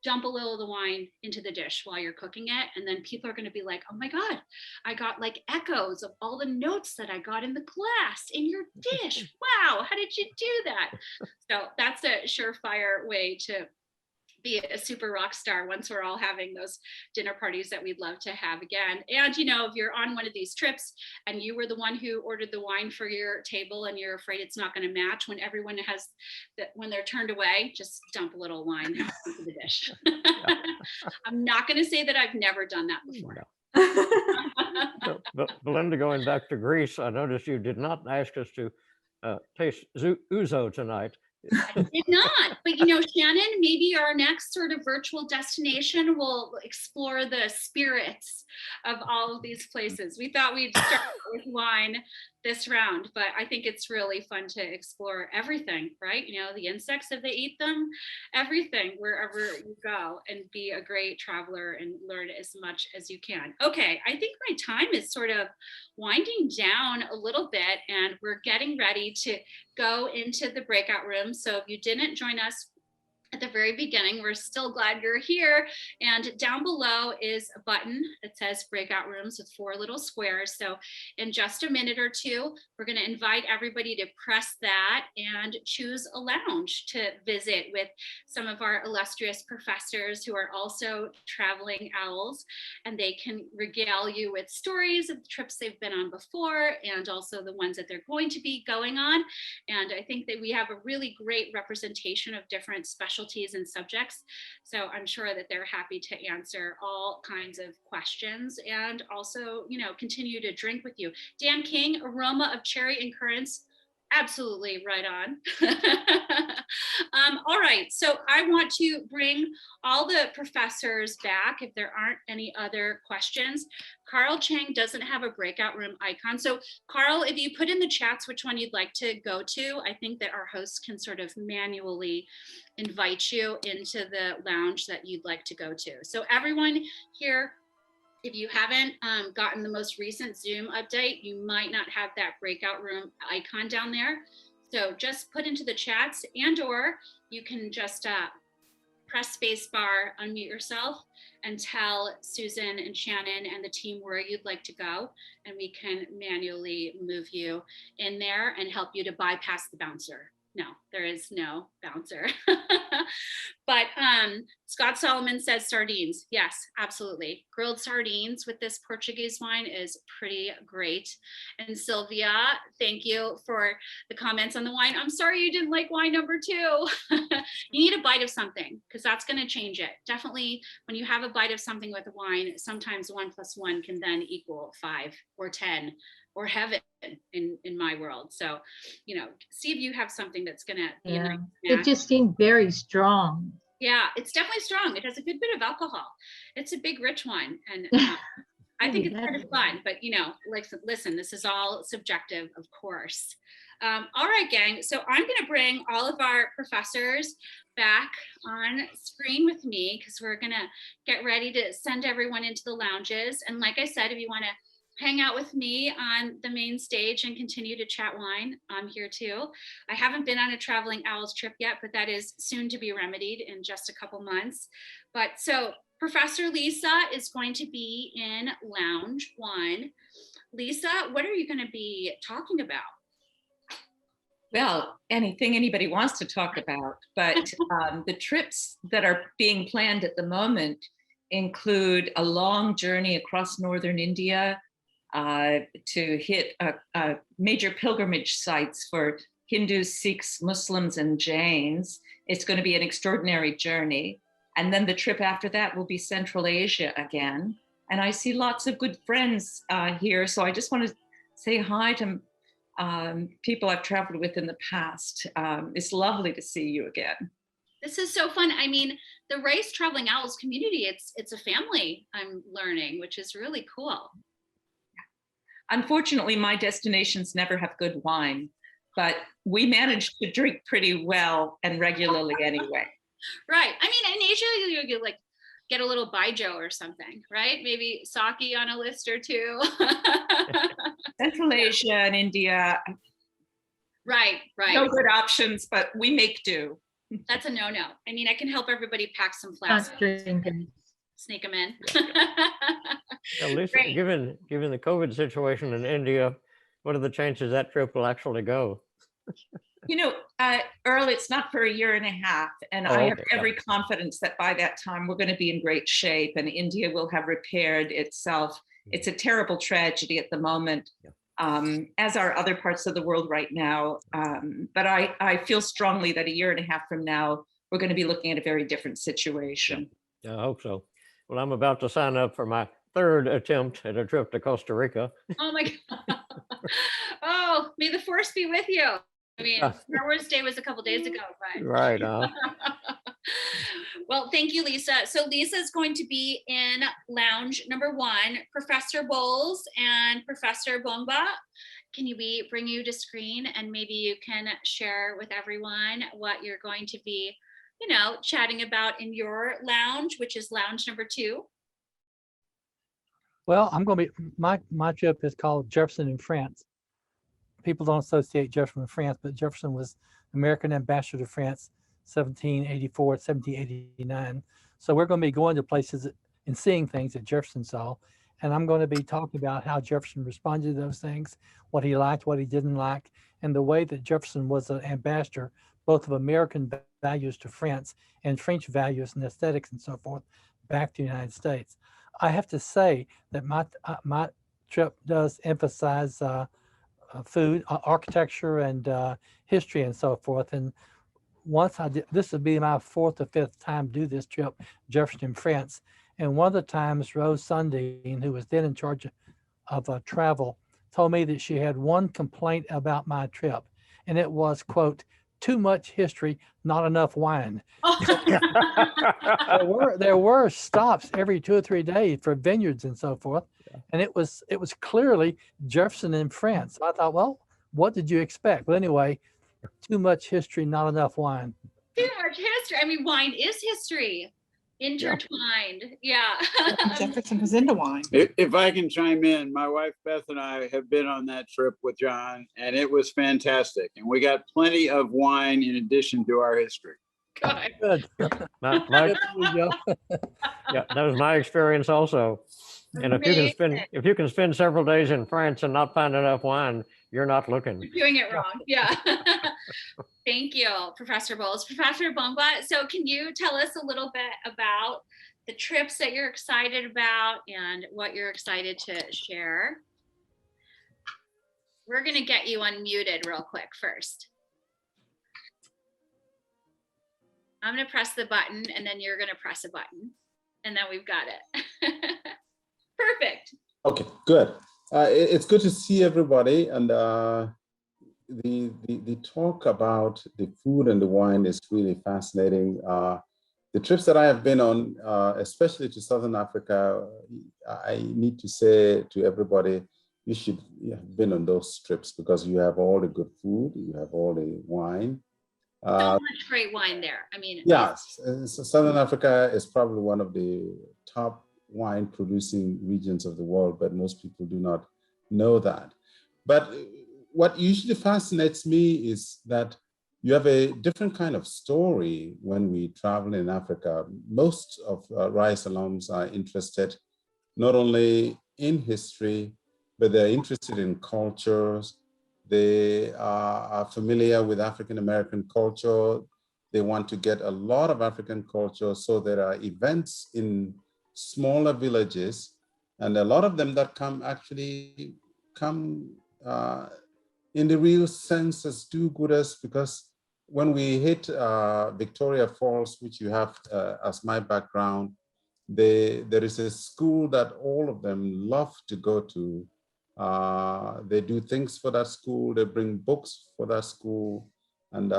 dump a little of the wine into the dish while you're cooking it. And then people are going to be like, oh my God, I got like echoes of all the notes that I got in the glass in your dish. Wow, how did you do that? So that's a surefire way to be a super rock star once we're all having those dinner parties that we'd love to have again. And, you know, if you're on one of these trips and you were the one who ordered the wine for your table and you're afraid it's not going to match when everyone has that, when they're turned away, just dump a little wine into the dish. I'm not going to say that I've never done that before. So, but Belinda, going back to Greece, I noticed you did not ask us to taste ouzo tonight. I did not, but you know, Shannon, maybe our next sort of virtual destination will explore the spirits of all of these places. We thought we'd start with wine this round, but I think it's really fun to explore everything, right? You know, the insects, if they eat them, everything, wherever you go, and be a great traveler and learn as much as you can. Okay, I think my time is sort of winding down a little bit, and we're getting ready to go into the breakout room. So if you didn't join us at the very beginning, we're still glad you're here. And down below is a button that says breakout rooms with 4 little squares. So in just a minute or two, we're going to invite everybody to press that and choose a lounge to visit with some of our illustrious professors who are also traveling owls, and they can regale you with stories of the trips they've been on before and also the ones that they're going to be going on. And I think that we have a really great representation of different specialties and subjects. So I'm sure that they're happy to answer all kinds of questions and also, you know, continue to drink with you. Dan King, aroma of cherry and currants. Absolutely right on. All right, so I want to bring all the professors back if there aren't any other questions. Carl Chang doesn't have a breakout room icon. So Carl, if you put in the chats which one you'd like to go to, I think that our hosts can sort of manually invite you into the lounge that you'd like to go to. So everyone here, if you haven't gotten the most recent Zoom update, you might not have that breakout room icon down there. So just put into the chats, and or you can just press space bar, unmute yourself, and tell Susan and Shannon and the team where you'd like to go, and we can manually move you in there and help you to bypass the bouncer. No, there is no bouncer. But Scott Solomon says sardines. Yes, absolutely. Grilled sardines with this Portuguese wine is pretty great. And Sylvia, thank you for the comments on the wine. I'm sorry you didn't like wine number 2. You need a bite of something, because that's going to change it. Definitely, when you have a bite of something with a wine, sometimes 1 + 1 can then equal 5 or 10 or heaven in my world. So, you know, see if you have something that's gonna be a nice snack. It just seemed very strong. Yeah, it's definitely strong. It has a good bit of alcohol. It's a big, rich one. And I think it's kind of fun, but you know, like, listen, this is all subjective, of course. All right, gang. So I'm gonna bring all of our professors back on screen with me, because we're gonna get ready to send everyone into the lounges. And like I said, if you wanna hang out with me on the main stage and continue to chat wine, I'm here too. I haven't been on a traveling owls trip yet, but that is soon to be remedied in just a couple months. But so Professor Lisa is going to be in Lounge 1. Lisa, what are you going to be talking about? Well, anything anybody wants to talk about, but the trips that are being planned at the moment include a long journey across northern India, to hit major pilgrimage sites for Hindus, Sikhs, Muslims, and Jains. It's going to be an extraordinary journey. And then the trip after that will be Central Asia again. And I see lots of good friends here. So I just want to say hi to people I've traveled with in the past. It's lovely to see you again. This is so fun. I mean, the Race Traveling Owls community, it's a family, I'm learning, which is really cool. Unfortunately, my destinations never have good wine, but we manage to drink pretty well and regularly anyway. Right. I mean, in Asia, you like get a little baijiu or something, right? Maybe sake on a list or two. Central Asia and India. Right. No good options, but we make do. That's a no-no. I mean, I can help everybody pack some flasks. Sneak them in. At least given the COVID situation in India, what are the chances that trip will actually go? You know, Earl, it's not for 1.5 years, and I have every confidence that by that time we're going to be in great shape and India will have repaired itself. It's a terrible tragedy at the moment, as are other parts of the world right now. But I feel strongly that 1.5 years from now, we're going to be looking at a very different situation. I hope so. Well, I'm about to sign up for my 3rd attempt at a trip to Costa Rica. Oh my God. Oh, may the force be with you. I mean, Star Wars Day was a couple days ago, but. Right. Well, thank you, Lisa. So Lisa is going to be in lounge number 1. Professor Bowles and Professor Bongba, can we bring you to screen, and maybe you can share with everyone what you're going to be, you know, chatting about in your lounge, which is lounge number 2. Well, I'm going to be, my trip is called Jefferson in France. People don't associate Jefferson with France, but Jefferson was American ambassador to France, 1784, 1789. So we're going to be going to places and seeing things that Jefferson saw. And I'm going to be talking about how Jefferson responded to those things, what he liked, what he didn't like, and the way that Jefferson was an ambassador, both of American values to France and French values and aesthetics and so forth back to the United States. I have to say that my trip does emphasize food, architecture, and history and so forth. And once I did, this would be my 4th or 5th time to do this trip, Jefferson in France. And one of the times, Rose Sundin, who was then in charge of travel, told me that she had one complaint about my trip. and it was, quote, too much history, not enough wine. There were stops every 2 or 3 days for vineyards and so forth. And it was clearly Jefferson in France. So I thought, well, what did you expect? But anyway, too much history, not enough wine. Too much history. I mean, wine is history. Intertwined. Yeah. Jefferson was into wine. If I can chime in, my wife Beth and I have been on that trip with John, and it was fantastic. And we got plenty of wine in addition to our history. Good. Yeah, that was my experience also. And if you can spend several days in France and not find enough wine, you're not looking. You're doing it wrong. Yeah. Thank you, Professor Bowles. Professor Bongwa, so can you tell us a little bit about the trips that you're excited about and what you're excited to share? We're going to get you unmuted real quick first. I'm going to press the button and then you're going to press a button and then we've got it. Perfect. Okay, good. It's good to see everybody, and the talk about the food and the wine is really fascinating. The trips that I have been on, especially to Southern Africa, I need to say to everybody, you should have been on those trips because you have all the good food, you have all the wine. So much great wine there. I mean, yes, Southern Africa is probably one of the top wine producing regions of the world, but most people do not know that. But what usually fascinates me is that you have a different kind of story when we travel in Africa. Most of RISE alums are interested not only in history, but they're interested in cultures. They are familiar with African American culture. They want to get a lot of African culture. So there are events in smaller villages, and a lot of them that come in the real sense as do-gooders, because when we hit Victoria Falls, which you have as my background, there is a school that all of them love to go to. They do things for that school, they bring books for that school, and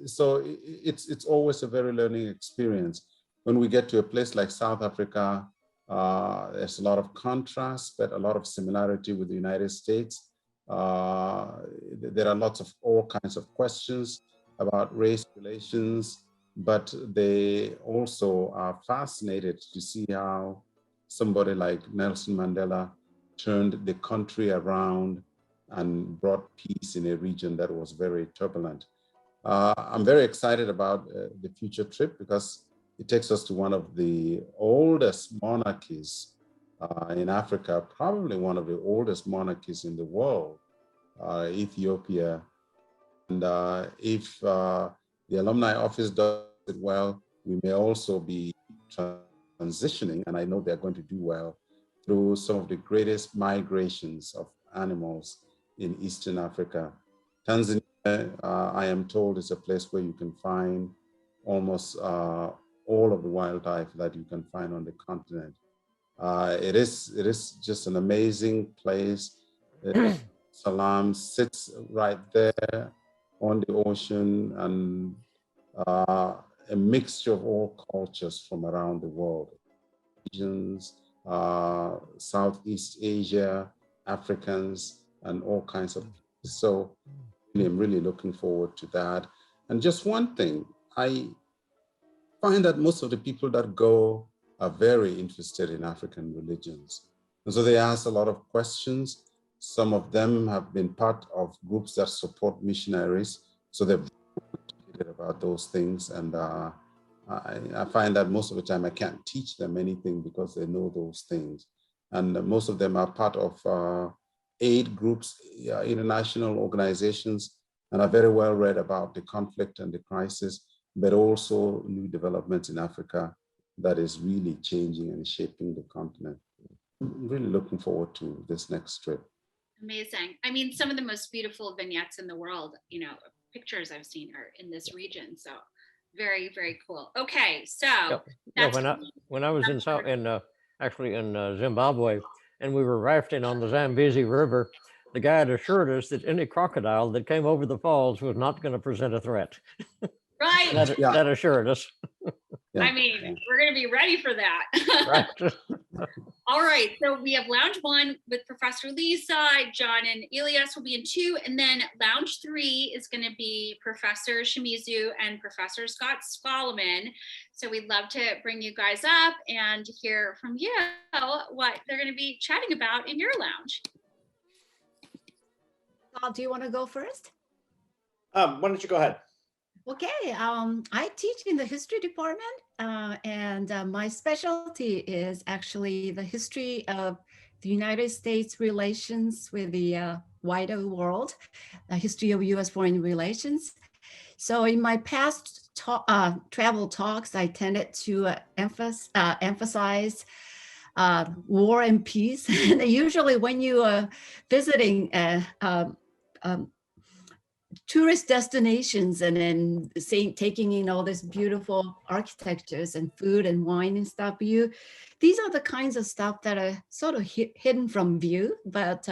so it's always a very learning experience. When we get to a place like South Africa, there's a lot of contrast, but a lot of similarity with the United States. There are lots of all kinds of questions about race relations, but they also are fascinated to see how somebody like Nelson Mandela turned the country around and brought peace in a region that was very turbulent. I'm very excited about the future trip because it takes us to one of the oldest monarchies in Africa, probably one of the oldest monarchies in the world, Ethiopia. And if the alumni office does it well, we may also be transitioning, and I know they're going to do well, through some of the greatest migrations of animals in Eastern Africa. Tanzania, I am told, is a place where you can find almost all of the wildlife that you can find on the continent. It is just an amazing place. Salam sits right there on the ocean, and a mixture of all cultures from around the world. Asians, Southeast Asia, Africans, and all kinds of people. So I'm really looking forward to that. And just one thing, I find that most of the people that go are very interested in African religions. And so they ask a lot of questions. Some of them have been part of groups that support missionaries. So they've educated about those things. And I find that most of the time I can't teach them anything because they know those things. And most of them are part of aid groups, international organizations, and are very well read about the conflict and the crisis, but also new developments in Africa that is really changing and shaping the continent. I'm really looking forward to this next trip. Amazing. I mean, some of the most beautiful vignettes in the world, you know, pictures I've seen are in this region. So very, very cool. Okay, so when I was actually in Zimbabwe, and we were rafting on the Zambezi River, the guide assured us that any crocodile that came over the falls was not going to present a threat. Right. That assured us. I mean, we're going to be ready for that. Right. All right, so we have lounge 1 with Professor Lee's side, John and Elias will be in 2, and then lounge 3 is going to be Professor Shimizu and Professor Scott Solomon. So we'd love to bring you guys up and hear from you what they're going to be chatting about in your lounge. Do you want to go first? Why don't you go ahead? Okay, I teach in the history department, and my specialty is actually the history of the United States relations with the wider world, the history of US foreign relations. So in my past travel talks, I tended to emphasize war and peace. And usually when you are visiting tourist destinations and then taking in all this beautiful architectures and food and wine and stuff, these are the kinds of stuff that are sort of hidden from view, but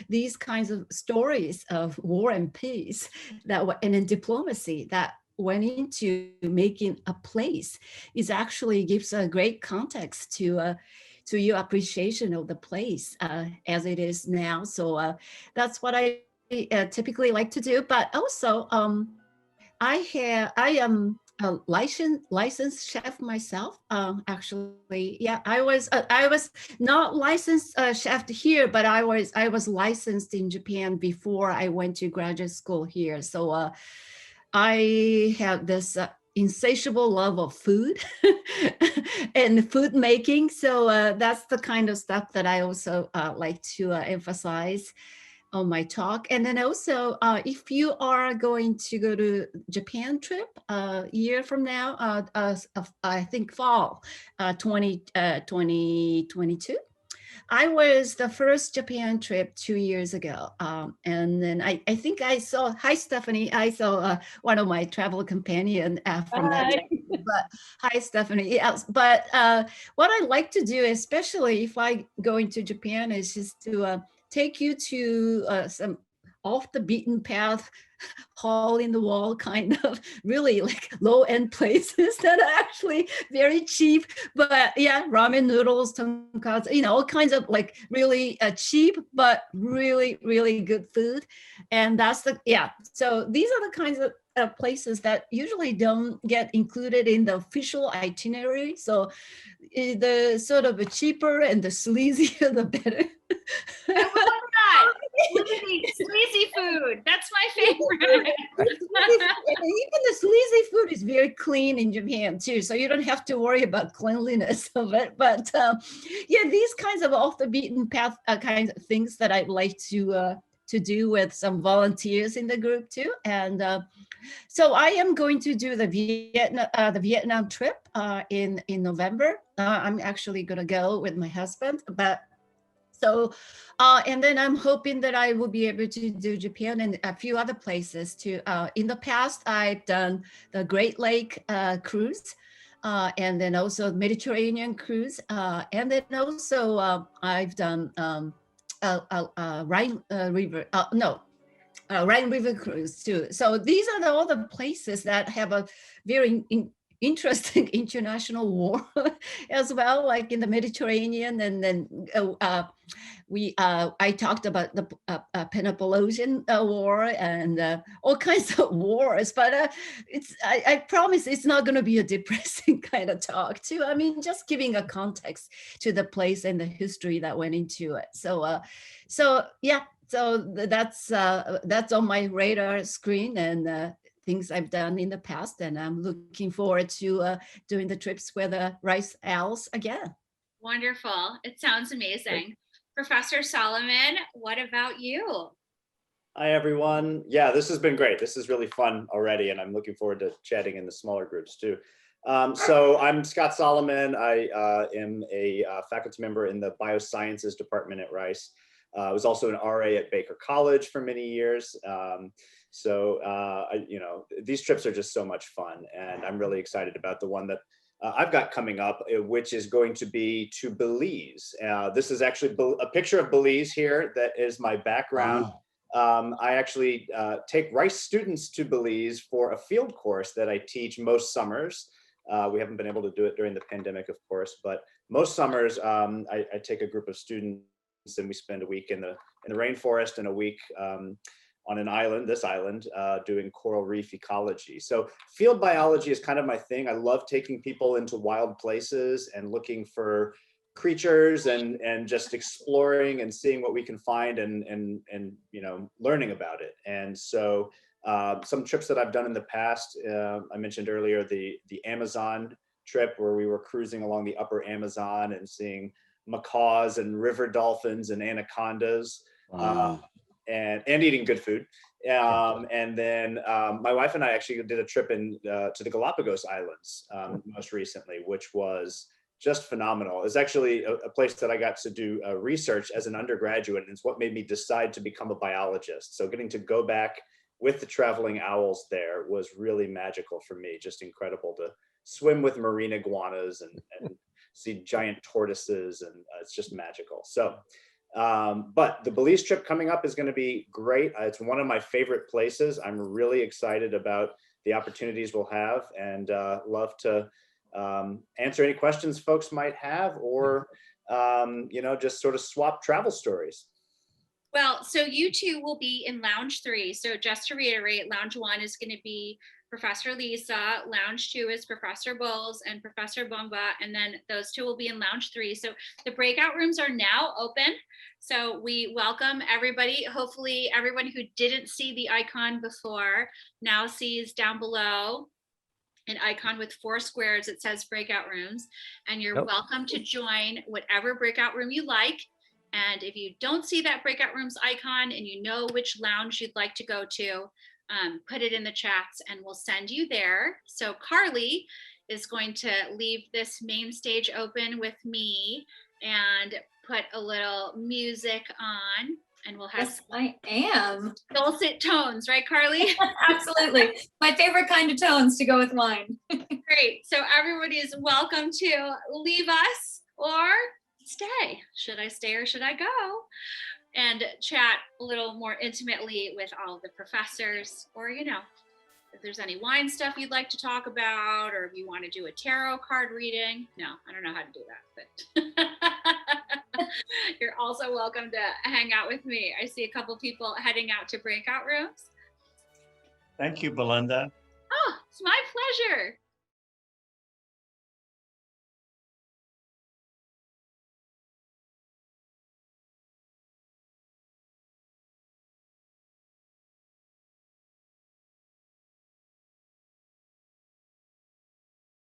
these kinds of stories of war and peace and in diplomacy that went into making a place is actually gives a great context to your appreciation of the place as it is now. So that's what I typically like to do, but also I am a licensed chef myself. Actually, yeah, I was not licensed chef here, but I was licensed in Japan before I went to graduate school here. So I have this insatiable love of food and food making. So that's the kind of stuff that I also like to emphasize on my talk. And then also, if you are going to go to Japan trip a year from now, I think fall 2022, I was the first Japan trip 2 years ago. And then I think I saw, hi Stephanie, I saw one of my travel companion from that trip. But hi Stephanie, yes. But what I like to do, especially if I go into Japan, is just to take you to some off the beaten path, hole in the wall kind of really like low end places that are actually very cheap, but yeah, ramen noodles, tonkatsu, all kinds of like really cheap, but really, really good food. And that's so these are the kinds of places that usually don't get included in the official itinerary. So the sort of cheaper and the sleazier, the better. I love that. Sleazy food. That's my favorite. And even the sleazy food is very clean in Japan too, so you don't have to worry about cleanliness of it. But yeah, these kinds of off the beaten path kinds of things that I'd like to do with some volunteers in the group too. And so I am going to do the Vietnam trip in November. I'm actually going to go with my husband, but so, and then I'm hoping that I will be able to do Japan and a few other places too. In the past, I've done the Great Lake cruise, and then also Mediterranean cruise, and then also I've done Rhine River, Rhine River cruise too. So these are all the places that have a very interesting international war as well, like in the Mediterranean. And then I talked about the Peloponnesian War and all kinds of wars, but I promise it's not going to be a depressing kind of talk too. I mean, just giving a context to the place and the history that went into it. So yeah, so that's on my radar screen and things I've done in the past, and I'm looking forward to doing the trips with Rice Owls again. Wonderful. It sounds amazing. Professor Solomon, what about you? Hi, everyone. Yeah, this has been great. This is really fun already, and I'm looking forward to chatting in the smaller groups too. So I'm Scott Solomon. I am a faculty member in the biosciences department at Rice. I was also an RA at Baker College for many years. These trips are just so much fun, and I'm really excited about the one that I've got coming up, which is going to be to Belize. This is actually a picture of Belize here. That is my background. I actually take Rice students to Belize for a field course that I teach most summers. We haven't been able to do it during the pandemic, of course, but most summers I take a group of students and we spend a week in the rainforest and a week on an island, this island, doing coral reef ecology. So field biology is kind of my thing. I love taking people into wild places and looking for creatures and just exploring and seeing what we can find and you know, learning about it. And so some trips that I've done in the past, I mentioned earlier the Amazon trip where we were cruising along the upper Amazon and seeing macaws and river dolphins and anacondas. Wow. And eating good food. And then my wife and I actually did a trip to the Galapagos Islands most recently, which was just phenomenal. It's actually a place that I got to do research as an undergraduate, and it's what made me decide to become a biologist. So getting to go back with the traveling owls there was really magical for me, just incredible to swim with marine iguanas and see giant tortoises, and it's just magical. So but the Belize trip coming up is going to be great. It's one of my favorite places. I'm really excited about the opportunities we'll have, and love to answer any questions folks might have, or you know, just sort of swap travel stories. Well, so you two will be in Lounge 3. So just to reiterate, Lounge 1 is going to be Professor Lisa, Lounge 2 is Professor Bowles and Professor Bongba, and then those two will be in Lounge 3. So the breakout rooms are now open. So we welcome everybody. Hopefully everyone who didn't see the icon before now sees down below an icon with 4 squares. It says breakout rooms, and you're welcome to join whatever breakout room you like. And if you don't see that breakout rooms icon and you know which lounge you'd like to go to, put it in the chats and we'll send you there. So Carly is going to leave this main stage open with me and put a little music on, and we'll have I am. dulcet tones, right, Carly? Absolutely. My favorite kind of tones to go with wine. Great. So everybody is welcome to leave us or stay. Should I stay or should I go? And chat a little more intimately with all of the professors, or, you know, if there's any wine stuff you'd like to talk about, or if you want to do a tarot card reading. No, I don't know how to do that, but you're also welcome to hang out with me. I see a couple people heading out to breakout rooms. Thank you, Belinda. Oh, it's my pleasure.